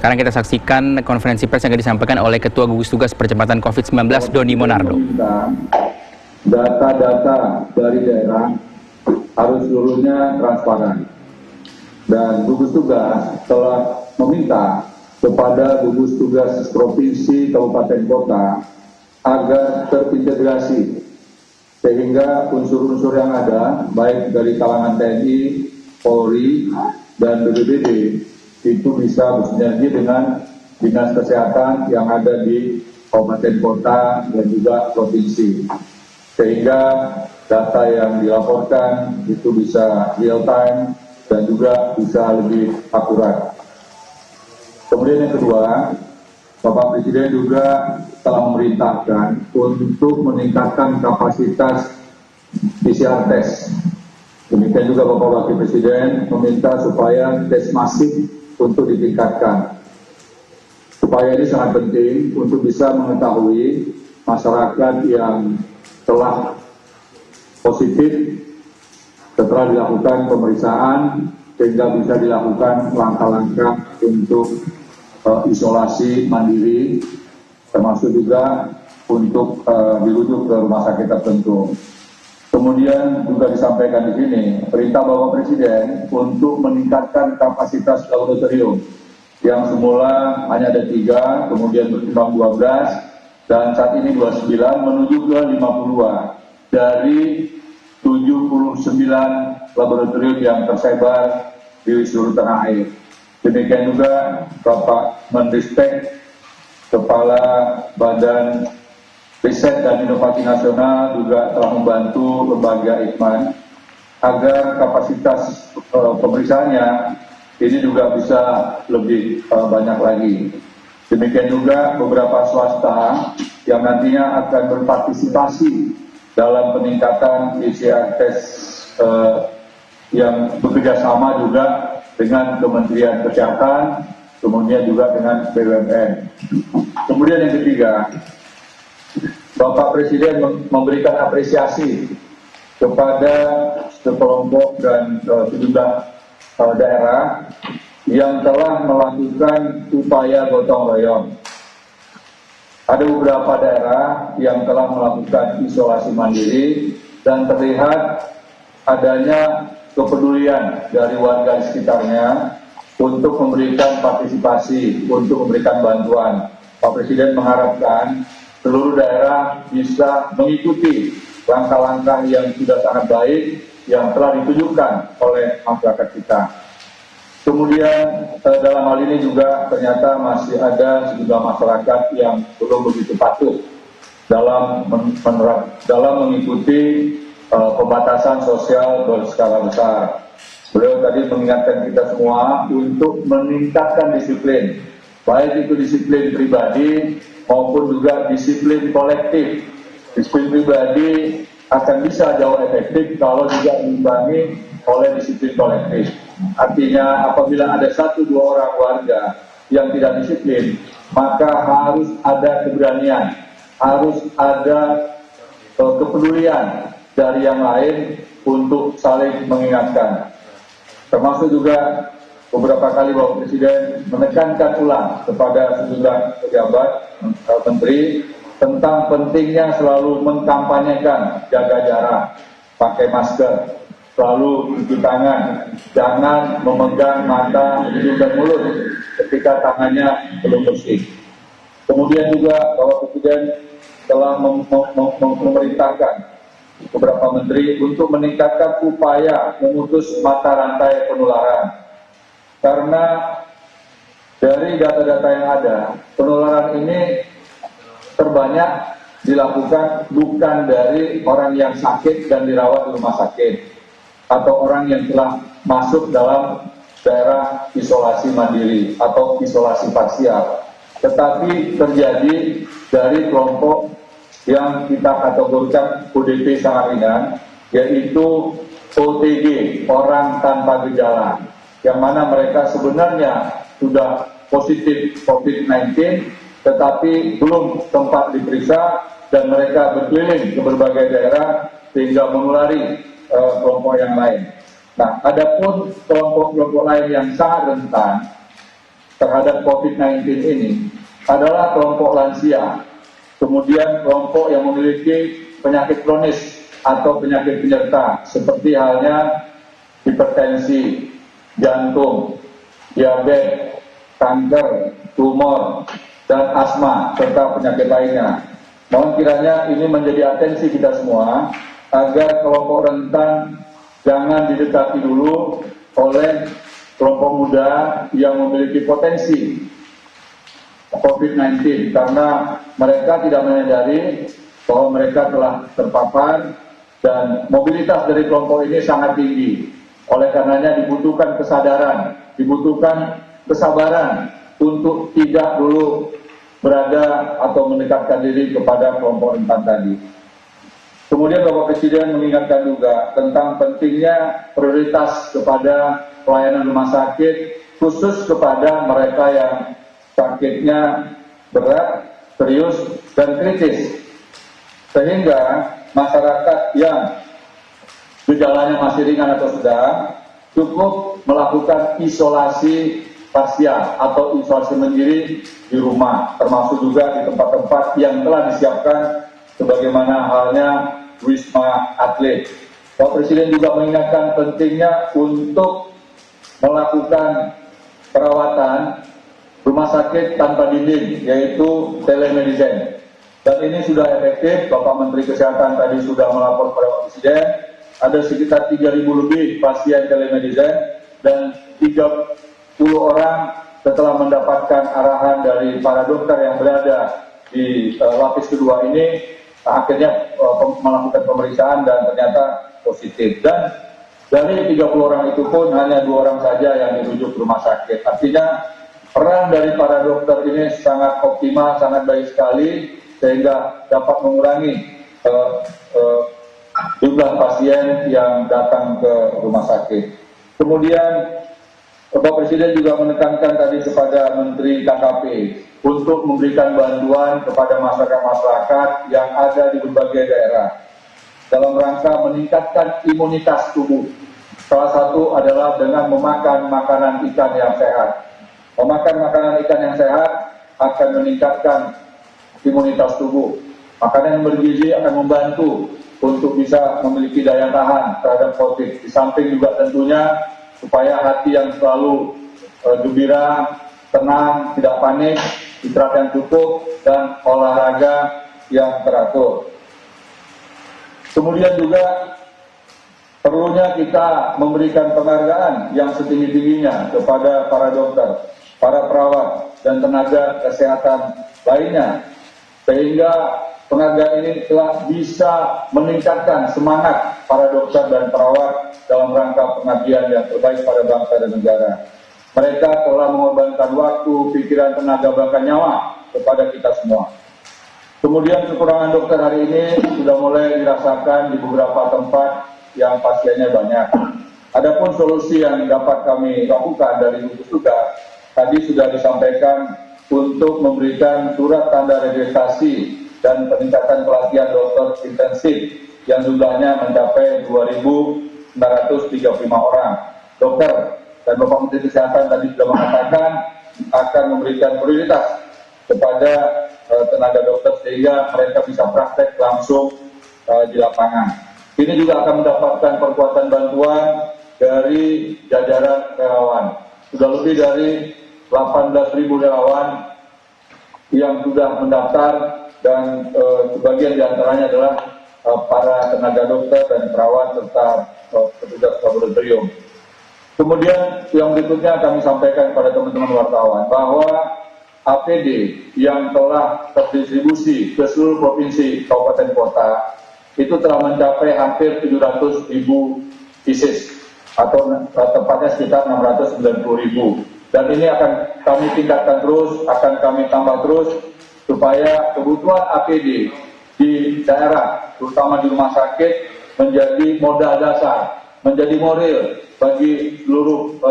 Sekarang kita saksikan konferensi pers yang disampaikan oleh Ketua Gugus Tugas Percepatan COVID-19 Doni Monardo. Data-data dari daerah harus seluruhnya transparan. Dan gugus tugas telah meminta kepada gugus tugas provinsi, kabupaten, kota agar terintegrasi sehingga unsur-unsur yang ada baik dari kalangan TNI, Polri, dan BPBD itu bisa bersinergi dengan dinas kesehatan yang ada di kabupaten, kota, dan juga provinsi, sehingga data yang dilaporkan itu bisa real time dan juga bisa lebih akurat. Kemudian yang kedua, Bapak Presiden juga telah memerintahkan untuk meningkatkan kapasitas PCR test. Demikian juga Bapak Wakil Presiden meminta supaya tes masif untuk ditingkatkan. Supaya ini sangat penting untuk bisa mengetahui masyarakat yang telah positif setelah dilakukan pemeriksaan sehingga bisa dilakukan langkah-langkah untuk isolasi mandiri, termasuk juga untuk dirujuk ke rumah sakit tertentu. Kemudian juga disampaikan di sini perintah Bapak Presiden untuk meningkatkan kapasitas laboratorium yang semula hanya ada 3, kemudian berkembang 12, dan saat ini 29 menuju ke 52 dari 79 laboratorium yang tersebar di seluruh tanah air. Demikian juga Bapak Menristek, Kepala Badan Riset dan Inovasi Nasional juga telah membantu lembaga IKMAN agar kapasitas pemeriksaannya ini juga bisa lebih banyak lagi. Demikian juga beberapa swasta yang nantinya akan berpartisipasi dalam peningkatan PCR test yang bekerjasama juga dengan Kementerian Kesehatan, kemudian juga dengan BUMN. Kemudian yang ketiga, Bapak Presiden memberikan apresiasi kepada sekelompok dan sejumlah daerah yang telah melakukan upaya gotong royong. Ada beberapa daerah yang telah melakukan isolasi mandiri dan terlihat adanya kepedulian dari warga di sekitarnya untuk memberikan partisipasi, untuk memberikan bantuan. Pak Presiden mengharapkan seluruh daerah bisa mengikuti langkah-langkah yang sudah sangat baik yang telah ditunjukkan oleh masyarakat kita. Kemudian dalam hal ini juga ternyata masih ada sejumlah masyarakat yang belum begitu patuh dalam mengikuti pembatasan sosial berskala besar. Beliau tadi mengingatkan kita semua untuk meningkatkan disiplin, baik itu disiplin pribadi maupun juga disiplin kolektif. Disiplin pribadi akan bisa jauh efektif kalau juga diimbangi oleh disiplin kolektif. Artinya apabila ada 1-2 orang warga yang tidak disiplin, maka harus ada keberanian, harus ada kepedulian dari yang lain untuk saling mengingatkan. Termasuk juga beberapa kali Bapak Presiden menekankan ulang kepada sejumlah pejabat, menteri tentang pentingnya selalu mengkampanyekan jaga jarak, pakai masker, selalu cuci tangan, jangan memegang mata, hidung, dan mulut ketika tangannya belum bersih. Kemudian juga Bapak Presiden telah memerintahkan beberapa menteri untuk meningkatkan upaya memutus mata rantai penularan. Karena dari data-data yang ada, penularan ini terbanyak dilakukan bukan dari orang yang sakit dan dirawat di rumah sakit atau orang yang telah masuk dalam daerah isolasi mandiri atau isolasi parsial, tetapi terjadi dari kelompok yang kita kategorikan ODP sangat ringan, yaitu OTG, orang tanpa gejala, yang mana mereka sebenarnya sudah positif COVID-19, tetapi belum sempat diperiksa dan mereka berkeliling ke berbagai daerah sehingga menulari kelompok yang lain. Nah, adapun kelompok-kelompok lain yang sangat rentan, terhadap COVID-19 ini adalah kelompok lansia, kemudian kelompok yang memiliki penyakit kronis atau penyakit penyerta seperti halnya hipertensi, jantung, diabetes, kanker, tumor, dan asma, serta penyakit lainnya. Mohon kiranya ini menjadi atensi kita semua agar kelompok rentan jangan didekati dulu oleh kelompok muda yang memiliki potensi COVID-19 karena mereka tidak menyadari bahwa mereka telah terpapar dan mobilitas dari kelompok ini sangat tinggi. Oleh karenanya dibutuhkan kesadaran, dibutuhkan kesabaran untuk tidak dulu berada atau mendekatkan diri kepada kelompok rentan tadi. Kemudian Bapak Presiden mengingatkan juga tentang pentingnya prioritas kepada pelayanan rumah sakit khusus kepada mereka yang sakitnya berat, serius, dan kritis. Sehingga masyarakat yang gejalanya masih ringan atau sedang cukup melakukan isolasi parsial atau isolasi mandiri di rumah, termasuk juga di tempat-tempat yang telah disiapkan sebagaimana halnya Wisma Atlet. Bapak Presiden juga mengingatkan pentingnya untuk melakukan perawatan rumah sakit tanpa dinding, yaitu telemedicine. Dan ini sudah efektif. Bapak Menteri Kesehatan tadi sudah melapor kepada Bapak Presiden, ada sekitar 3.000 lebih pasien telemedicine dan 30 orang setelah mendapatkan arahan dari para dokter yang berada di lapis kedua ini, akhirnya melakukan pemeriksaan dan ternyata positif. Dan dari 30 orang itu pun hanya 2 orang saja yang dirujuk ke rumah sakit. Artinya peran dari para dokter ini sangat optimal, sangat baik sekali, sehingga dapat mengurangi jumlah pasien yang datang ke rumah sakit. Kemudian Bapak Presiden juga menekankan tadi kepada Menteri KKP untuk memberikan bantuan kepada masyarakat yang ada di berbagai daerah dalam rangka meningkatkan imunitas tubuh. Salah satu adalah dengan memakan makanan ikan yang sehat. Memakan makanan ikan yang sehat akan meningkatkan imunitas tubuh. Makanan yang bergizi akan membantu untuk bisa memiliki daya tahan terhadap COVID. Di samping juga tentunya supaya hati yang selalu gembira, tenang, tidak panik, istirahat yang cukup, dan olahraga yang teratur. Kemudian juga perlunya kita memberikan penghargaan yang setinggi-tingginya kepada para dokter, para perawat, dan tenaga kesehatan lainnya, sehingga penghargaan ini telah bisa meningkatkan semangat para dokter dan perawat dalam rangka pengabdian yang terbaik pada bangsa dan negara. Mereka telah mengorbankan waktu, pikiran, tenaga, bahkan nyawa kepada kita semua. Kemudian kekurangan dokter hari ini sudah mulai dirasakan di beberapa tempat yang pasiennya banyak. Adapun solusi yang dapat kami lakukan dari gugus tugas tadi sudah disampaikan untuk memberikan surat tanda registrasi dan peningkatan pelatihan dokter intensif yang jumlahnya mencapai 2.935 orang dokter, dan Bapak Menteri Kesehatan tadi sudah mengatakan akan memberikan prioritas kepada tenaga dokter sehingga mereka bisa praktek langsung di lapangan. Ini juga akan mendapatkan perkuatan bantuan dari jajaran relawan. Sudah lebih dari 18.000 relawan yang sudah mendaftar, dan sebagian diantaranya adalah para tenaga dokter dan perawat serta petugas laboratorium. Kemudian yang berikutnya kami sampaikan kepada teman-teman wartawan bahwa APD yang telah terdistribusi ke seluruh provinsi, kabupaten, kota itu telah mencapai hampir 700.000 pieces atau tepatnya sekitar 690.000. Dan ini akan kami tingkatkan terus, akan kami tambah terus supaya kebutuhan APD di daerah, terutama di rumah sakit, menjadi modal dasar, menjadi moral bagi seluruh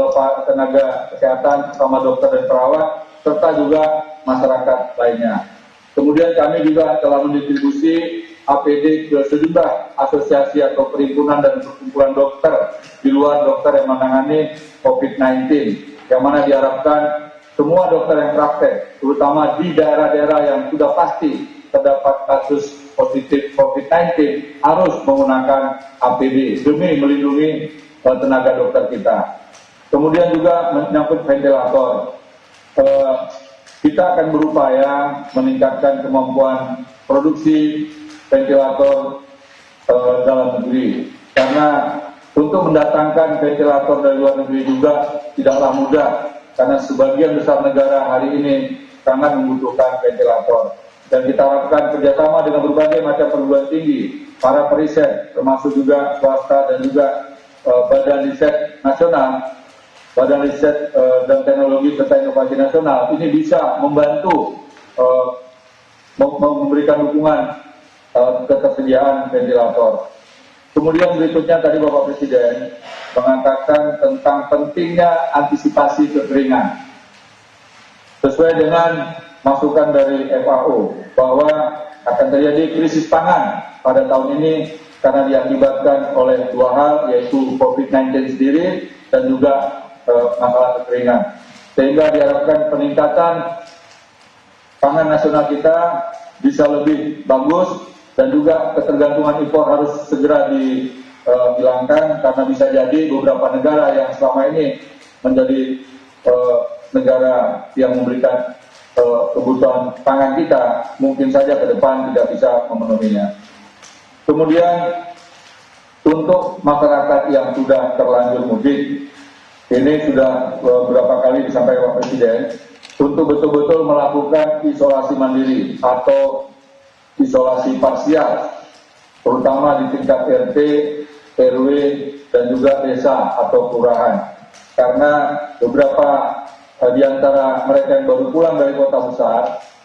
tenaga kesehatan, terutama dokter dan perawat, serta juga masyarakat lainnya. Kemudian kami juga telah mendistribusi APD ke sejumlah asosiasi atau perhimpunan dan perkumpulan dokter di luar dokter yang menangani COVID-19, yang mana diharapkan semua dokter yang praktek, terutama di daerah-daerah yang sudah pasti terdapat kasus positif COVID-19, harus menggunakan APD demi melindungi tenaga dokter kita. Kemudian juga menyangkut ventilator. Kita akan berupaya meningkatkan kemampuan produksi ventilator dalam negeri. Karena untuk mendatangkan ventilator dari luar negeri juga tidaklah mudah. Karena sebagian besar negara hari ini sangat membutuhkan ventilator. Dan kita harapkan kerjasama dengan berbagai macam perguruan tinggi, para periset, termasuk juga swasta dan juga Badan Riset Nasional, Badan Riset dan Teknologi serta Inovasi Nasional, ini bisa membantu memberikan dukungan ketersediaan ventilator. Kemudian berikutnya tadi Bapak Presiden mengatakan tentang pentingnya antisipasi kekeringan. Sesuai dengan masukan dari FAO bahwa akan terjadi krisis pangan pada tahun ini karena diakibatkan oleh dua hal, yaitu COVID-19 sendiri dan juga masalah kekeringan. Sehingga diharapkan peningkatan pangan nasional kita bisa lebih bagus dan juga ketergantungan impor harus segera dihilangkan karena bisa jadi beberapa negara yang selama ini menjadi negara yang memberikan kebutuhan pangan kita mungkin saja ke depan tidak bisa memenuhinya. Kemudian untuk masyarakat yang sudah terlanjur mudik, ini sudah beberapa kali disampaikan Pak Presiden untuk betul-betul melakukan isolasi mandiri atau isolasi parsial, terutama di tingkat RT, RW, dan juga desa atau kelurahan. Karena beberapa di antara mereka yang baru pulang dari kota besar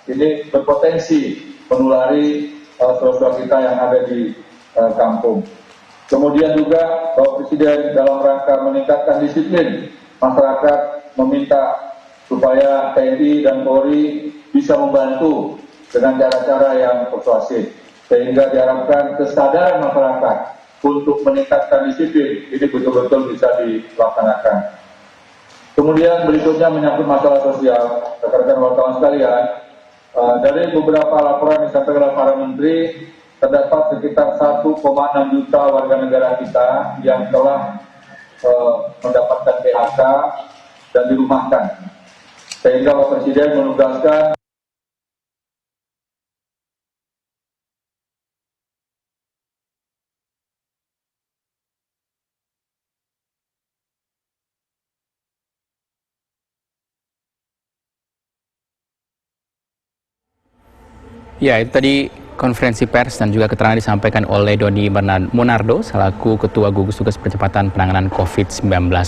ini berpotensi menulari saudara kita yang ada di kampung. Kemudian juga Bapak Presiden dalam rangka meningkatkan disiplin masyarakat meminta supaya TNI dan Polri bisa membantu dengan cara-cara yang persuasif sehingga diharapkan kesadaran masyarakat untuk meningkatkan disiplin ini betul-betul bisa dilaksanakan. Kemudian berikutnya menyangkut masalah sosial, rekan-rekan wartawan sekalian, dari beberapa laporan yang disampaikan oleh para menteri, terdapat sekitar 1,6 juta warga negara kita yang telah mendapatkan PHK dan dirumahkan. Sehingga Bapak Presiden menugaskan Ya, itu tadi konferensi pers dan juga keterangan disampaikan oleh Doni Monardo selaku Ketua Gugus Tugas Percepatan Penanganan COVID-19.